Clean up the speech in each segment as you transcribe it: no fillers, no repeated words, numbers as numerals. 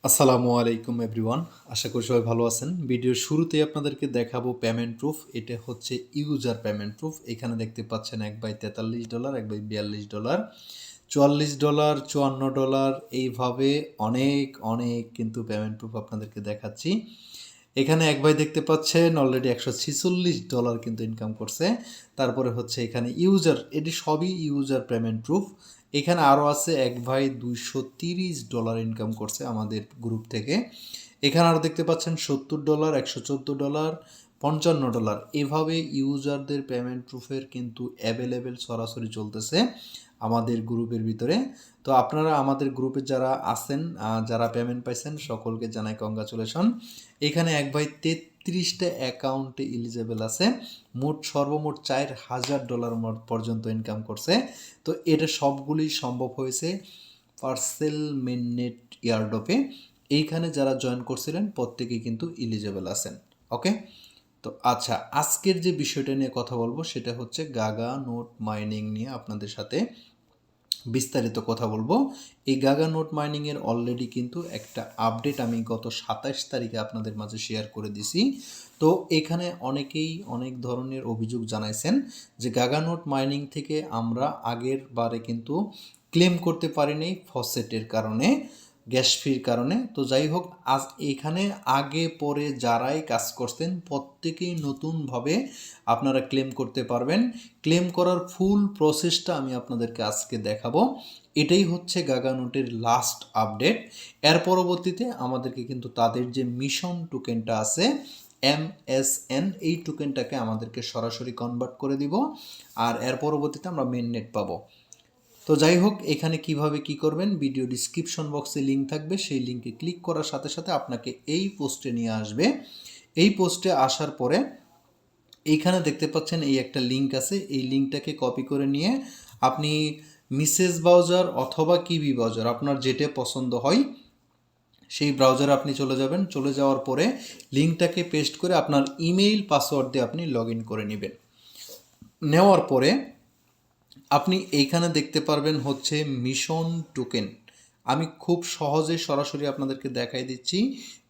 আসসালামু আলাইকুম এভরিওয়ান, আশা করি সবাই ভালো আছেন। ভিডিওর শুরুতেই আপনাদেরকে দেখাবো পেমেন্ট প্রুফ। এটা হচ্ছে ইউজার পেমেন্ট প্রুফ। এখানে দেখতে পাচ্ছেন $1/43, $1/42, $44, $54, এইভাবে অনেক অনেক কিন্তু পেমেন্ট প্রুফ আপনাদেরকে দেখাচ্ছি। এখানে এক ভাই দেখতে পাচ্ছেন অলরেডি $146 কিন্তু ইনকাম করছে। তারপরে হচ্ছে এখানে ইউজার, এটি সবই ইউজার পেমেন্ট প্রুফ। এখানে আরও আছে এক ভাই $230 ইনকাম করছে আমাদের গ্রুপ থেকে। এখানে আরও দেখতে পাচ্ছেন $70, $114, $55, এভাবে ইউজারদের পেমেন্ট প্রুফের কিন্তু অ্যাভেলেবেল সরাসরি চলতেছে আমাদের গ্রুপের ভিতরে। তো আপনারা আমাদের গ্রুপে যারা আছেন, যারা পেমেন্ট পাইছেন, সকলকে জানাই কংগ্রাচুলেশন। এখানে এক ভাই 33টা অ্যাকাউন্টে এলিজেবল আছে, সর্বমোট $4000 পর্যন্ত ইনকাম করছে। তো এটা সবগুলি সম্ভব হয়েছে পার্সেল মেননেট এয়ারড্রপে। এইখানে যারা জয়েন করছিলেন প্রত্যেকেই কিন্তু এলিজেবল আছেন। ওকে, তো আচ্ছা, আজকের যে বিষয়টা নিয়ে কথা বলবো সেটা হচ্ছে গাগা নোট মাইনিং নিয়ে আপনাদের সাথে বিস্তারিত কথা বলবো। এই গাগা নোট মাইনিংয়ের অলরেডি কিন্তু একটা আপডেট আমি গত 27 তারিখে আপনাদের মাঝে শেয়ার করে দিছি। তো এখানে অনেকেই অনেক ধরনের অভিযোগ জানাইছেন যে গাগা নোট মাইনিং থেকে আমরা আগের বারে কিন্তু ক্লেম করতে পারিনি ফসেটের কারণে, গ্যাস ফির কারণে। তো যাই হোক, আজ এখানে আগে পরে যারাই কাজ করছেন প্রত্যেকেই নতুনভাবে আপনারা ক্লেম করতে পারবেন। ক্লেম করার ফুল প্রসেসটা আমি আপনাদেরকে আজকে দেখাবো। এটাই হচ্ছে গাগা নোটের লাস্ট আপডেট। এর পরবর্তীতে আমাদেরকে কিন্তু তাদের যে মিশন টোকেনটা আছে MSN, এই টোকেনটাকে আমাদেরকে সরাসরি কনভার্ট করে দিব, আর এর পরবর্তীতে আমরা মেননেট পাবো। তো যাই হোক, এখানে কিভাবে কি করবেন, ভিডিও ডিসক্রিপশন বক্সে লিঙ্ক থাকবে, সেই লিঙ্কে ক্লিক করার সাথে সাথে আপনাকে এই পোস্টে নিয়ে আসবে। এই পোস্টে আসার পরে এইখানে দেখতে পাচ্ছেন এই একটা লিঙ্ক আছে, এই লিঙ্কটাকে কপি করে নিয়ে আপনি মিসেস ব্রাউজার অথবা কিবি ব্রাউজার, আপনার যেটা পছন্দ হয় সেই ব্রাউজারে আপনি চলে যাবেন। চলে যাওয়ার পরে লিঙ্কটাকে পেস্ট করে আপনার ইমেইল পাসওয়ার্ড দিয়ে আপনি লগ ইন করে নেবেন। নেওয়ার পরে আপনি এইখানে দেখতে পারবেন হচ্ছে মিশন টোকেন। আমি খুব সহজে সরাসরি আপনাদেরকে দেখাই দিচ্ছি।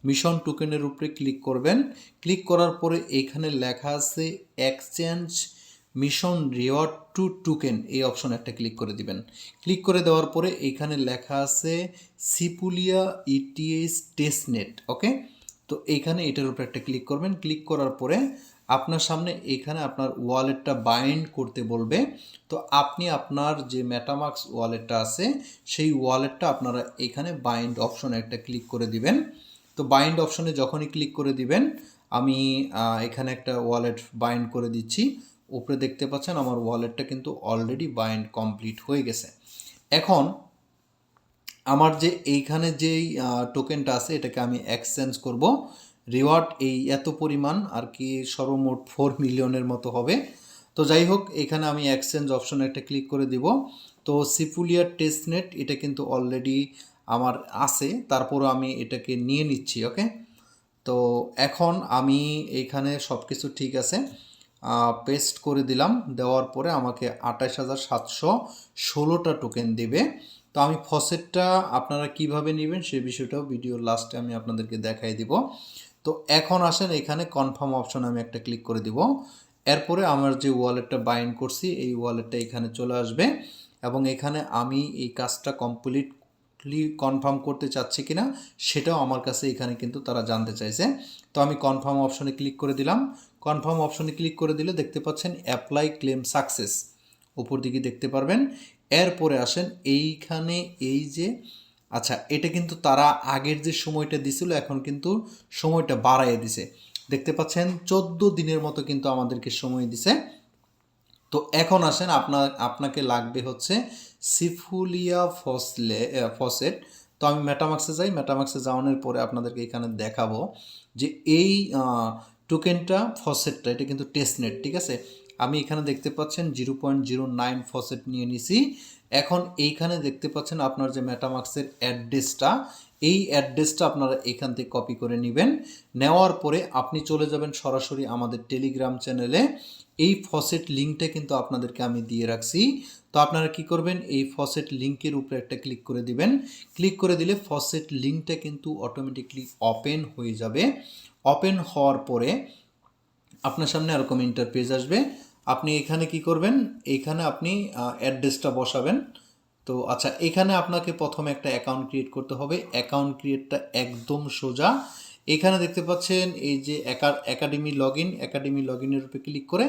মিশন টোকেনের উপরে ক্লিক করবেন। ক্লিক করার পরে এইখানে লেখা আছে exchange mission reward to token, এই অপশনে একটা ক্লিক করে দিবেন। ক্লিক করে দেওয়ার পরে এইখানে লেখা আছে সিপুলিয়া ইটিএস টেস্টনেট। ওকে, তো এইখানে এটার উপরে একটা ক্লিক করবেন। ক্লিক করার পরে আপনার সামনে এখানে আপনার ওয়ালেটটা বাইন্ড করতে বলবে। তো আপনি আপনার যে মেটামাক্স ওয়ালেটটা আছে সেই ওয়ালেটটা আপনারা এখানে বাইন্ড অপশনে একটা ক্লিক করে দিবেন। তো বাইন্ড অপশনে যখনই ক্লিক করে দিবেন, আমি এখানে একটা ওয়ালেট বাইন্ড করে দিচ্ছি। উপরে দেখতে পাচ্ছেন আমার ওয়ালেটটা কিন্তু অলরেডি বাইন্ড কমপ্লিট হয়ে গেছে। এখন আমার যে এইখানে যেই টোকেনটা আছে এটাকে আমি এক্সচেঞ্জ করব। রিওয়ার্ড এই এত পরিমাণ আর কি, সর্বমোট 4 মিলিয়নের মতো হবে। তো যাই হোক, এখানে আমি এক্সচেঞ্জ অপশনে একটা ক্লিক করে দিব। তো সিপুলিয়ার টেস্টনেট এটা কিন্তু অলরেডি আমার আছে, তারপরও আমি এটাকে নিয়ে নিচ্ছি। ওকে, তো এখন আমি এইখানে সব কিছু ঠিক আছে, পেস্ট করে দিলাম। দেওয়ার পরে আমাকে 28,716টা টোকেন দেবে। তো আমি ফসেটটা আপনারা কিভাবে নেবেন সেই বিষয়টাও ভিডিওর লাস্টে আমি আপনাদেরকে দেখাই দিব। তো এখন আসেন, এখানে কনফার্ম অপশন আমি একটা ক্লিক করে দিব। এরপরে আমার যে ওয়ালেটটা বাইন্ড করছি এই ওয়ালেটটা এখানে চলে আসবে, এবং এখানে আমি এই কাজটা কমপ্লিটলি কনফার্ম করতে চাচ্ছি কিনা সেটাও আমার কাছে এখানে কিন্তু তারা জানতে চাইছে। তো আমি কনফার্ম অপশনে ক্লিক করে দিলাম। কনফার্ম অপশনে ক্লিক করে দিলে দেখতে পাচ্ছেন অ্যাপ্লাই ক্লেম সাকসেস, উপর দিকে দেখতে পারবেন। এরপরে আসেন এইখানে এই যে, আচ্ছা, এটা কিন্তু তারা আগের যে সময়টা দিছিল এখন কিন্তু সময়টা বাড়াইয়ে দিছে। দেখতে পাচ্ছেন 14 দিনের মতো কিন্তু আমাদেরকে সময় দিছে। তো এখন আসেন, আপনাকে লাগবে হচ্ছে সিফুলিয়া ফসেট। তো আমি মেটামাক্সে যাই। মেটামাক্সে যাওয়ানোর পরে আপনাদেরকে এখানে দেখাবো যে এই টোকেনটা ফসেটটা এটা কিন্তু টেস্টনেট, ঠিক আছে। আমি এখানে দেখতে পাচ্ছেন 0.09 ফসেট নিয়ে নিছি। এখন এইখানে দেখতে পাচ্ছেন আপনার যে মেটামাক্সের অ্যাড্রেসটা, এই অ্যাড্রেসটা আপনারা এখান থেকে কপি করে নেবেন। নেওয়ার পরে আপনি চলে যাবেন সরাসরি আমাদের টেলিগ্রাম চ্যানেলে। এই ফসেট লিঙ্কটা কিন্তু আপনাদেরকে আমি দিয়ে রাখছি। তো আপনারা কি করবেন, এই ফসেট লিঙ্কের উপরে একটা ক্লিক করে দিবেন। ক্লিক করে দিলে ফসেট লিঙ্কটা কিন্তু অটোমেটিকলি ওপেন হয়ে যাবে। ওপেন হওয়ার পরে আপনার সামনে এরকম ইন্টারপেজ আসবে। আপনি এখানে কি করবেন, এখানে আপনি অ্যাড্রেসটা বসাবেন। তো আচ্ছা, এখানে আপনাকে প্রথমে একটা অ্যাকাউন্ট ক্রিয়েট করতে হবে। অ্যাকাউন্ট ক্রিয়েটটা একদম সোজা। এখানে দেখতে পাচ্ছেন এই যে একাডেমি লগ ইনের উপরে ক্লিক করে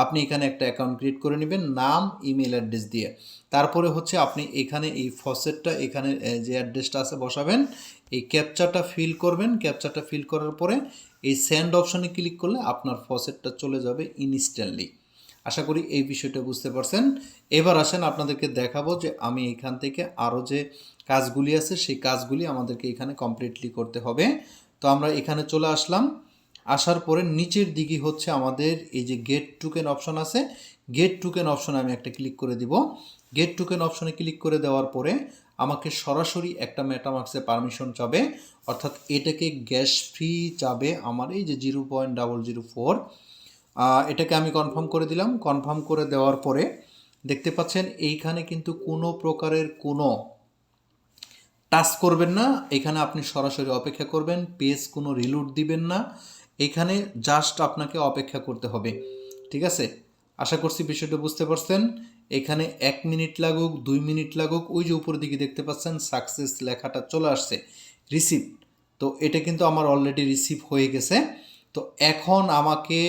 আপনি এখানে একটা অ্যাকাউন্ট ক্রিয়েট করে নেবেন নাম ইমেল অ্যাড্রেস দিয়ে। তারপরে হচ্ছে আপনি এখানে এই ফসেটটা এখানে যে অ্যাড্রেসটা আছে বসাবেন, এই ক্যাপচাটা ফিল করবেন। ক্যাপচাটা ফিল করার পরে এই সেন্ড অপশনে ক্লিক করলে আপনার ফসেটটা চলে যাবে ইনস্ট্যান্টলি। আশা করি এই বিষয়টা বুঝতে পারছেন। এবার আসেন আপনাদেরকে দেখাবো যে আমি এখান থেকে আরও যে কাজগুলি আছে সেই কাজগুলি আমাদেরকে এখানে কমপ্লিটলি করতে হবে। তো আমরা এখানে চলে আসলাম। আসার পরে নিচের দিকে হচ্ছে আমাদের এই যে গেট টোকেন অপশন আছে, গেট টোকেন অপশনে আমি একটা ক্লিক করে দিব। গেট টোকেন অপশনে ক্লিক করে দেওয়ার পরে আমাকে সরাসরি একটা মেটামাস্কে পারমিশন চাবে, অর্থাৎ এটাকে গ্যাস ফ্রি চাবে আমার এই যে 0.004। এটাকে আমি কনফার্ম করে দিলাম। কনফার্ম করে দেওয়ার পরে দেখতে পাচ্ছেন এইখানে কিন্তু কোনো প্রকারের কোনো টাচ করবেন না। এখানে আপনি সরাসরি অপেক্ষা করবেন, পেজ কোনো রিলোড দিবেন না। এখানে জাস্ট আপনাকে অপেক্ষা করতে হবে, ঠিক আছে? আশা করছি বিষয়টা বুঝতে পারছেন। এখানে 1 মিনিট লাগুক 2 মিনিট লাগুক, ওই যে উপর দিকে দেখতে পাচ্ছেন সাকসেস লেখাটা চলে আসছে, রিসিভ। তো এটা কিন্তু আমার অলরেডি রিসিভ হয়ে গেছে। তো এখন আমাকে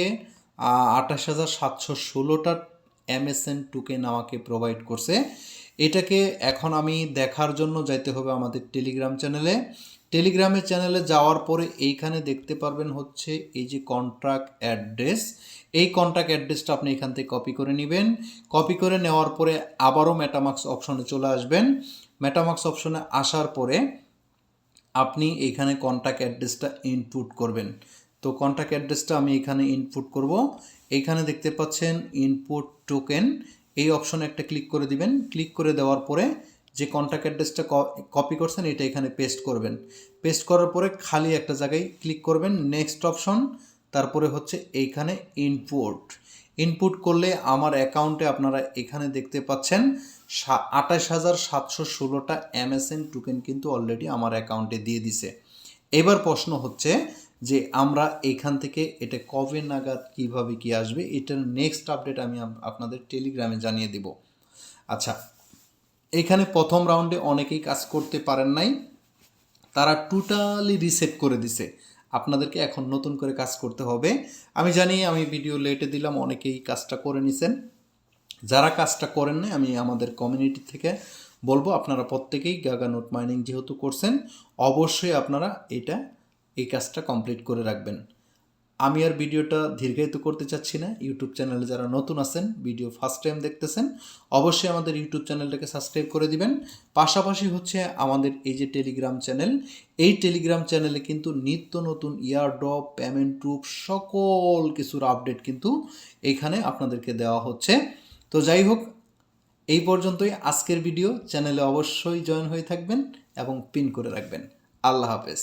28,716টা MSN টোকেন আমাকে প্রোভাইড করছে। এটাকে এখন আমি দেখার জন্য যাইতে হবে আমাদের টেলিগ্রাম চ্যানেলে। টেলিগ্রামের চ্যানেলে যাওয়ার পরে এইখানে দেখতে পারবেন হচ্ছে এই যে কন্ট্রাক্ট অ্যাড্রেস। এই কন্ট্রাক্ট অ্যাড্রেসটা আপনি এখান থেকে কপি করে নেবেন। কপি করে নেওয়ার পরে আবারও মেটামাস্ক অপশনে চলে আসবেন। মেটামাস্ক অপশনে আসার পরে আপনি এখানে কন্ট্যাক্ট অ্যাড্রেসটা ইনপুট করবেন। তো কন্ট্যাক্ট অ্যাড্রেসটা আমি এখানে ইনপুট করব। এইখানে দেখতে পাচ্ছেন ইনপুট টোকেন, এই অপশনে একটা ক্লিক করে দিবেন। ক্লিক করে দেওয়ার পরে যে কন্ট্যাক্ট অ্যাড্রেসটা কপি করছেন এটা এখানে পেস্ট করবেন। পেস্ট করার পরে খালি একটা জায়গায় ক্লিক করবেন, নেক্সট অপশন, তারপরে হচ্ছে এইখানে ইনপুট। ইনপুট করলে আমার অ্যাকাউন্টে আপনারা এখানে দেখতে পাচ্ছেন 28,716টা MSN টোকেন কিন্তু অলরেডি আমার অ্যাকাউন্টে দিয়ে দিছে। এবার প্রশ্ন হচ্ছে যে আমরা এখান থেকে এটা কবে নাগাদ কিভাবে কি আসবে, এটার নেক্সট আপডেট আমি আপনাদের টেলিগ্রামে জানিয়ে দিব। আচ্ছা, এখানে প্রথম রাউন্ডে অনেকেই কাজ করতে পারেন নাই, তারা টোটালি রিসেট করে দিছে। আপনাদেরকে এখন নতুন করে কাজ করতে হবে। আমি জানি আমি ভিডিও লেটে দিলাম, অনেকেই কাজটা করে নিছেন। যারা কাজটা করেন না আমি আমাদের কমিউনিটি থেকে বলবো আপনারা প্রত্যেকেই গাগা নোট মাইনিং যেহেতু করছেন অবশ্যই আপনারা এই কাজটা কমপ্লিট করে রাখবেন। আমি আর ভিডিওটা দীর্ঘায়িত করতে চাচ্ছি না। ইউটিউব চ্যানেলে যারা নতুন আছেন, ভিডিও ফার্স্ট টাইম দেখতেছেন, অবশ্যই আমাদের ইউটিউব চ্যানেলটাকে সাবস্ক্রাইব করে দিবেন। পাশাপাশি হচ্ছে আমাদের এই যে টেলিগ্রাম চ্যানেল, এই টেলিগ্রাম চ্যানেলে কিন্তু নিত্য নতুন এয়ারড্রপ, পেমেন্ট প্রুফ সকল কিছুর আপডেট কিন্তু এখানে আপনাদেরকে দেওয়া হচ্ছে। তো যাই হোক, এই পর্যন্তই আজকের ভিডিও। চ্যানেলে অবশ্যই জয়েন হয়ে থাকবেন এবং পিন করে রাখবেন। আল্লাহ হাফেজ।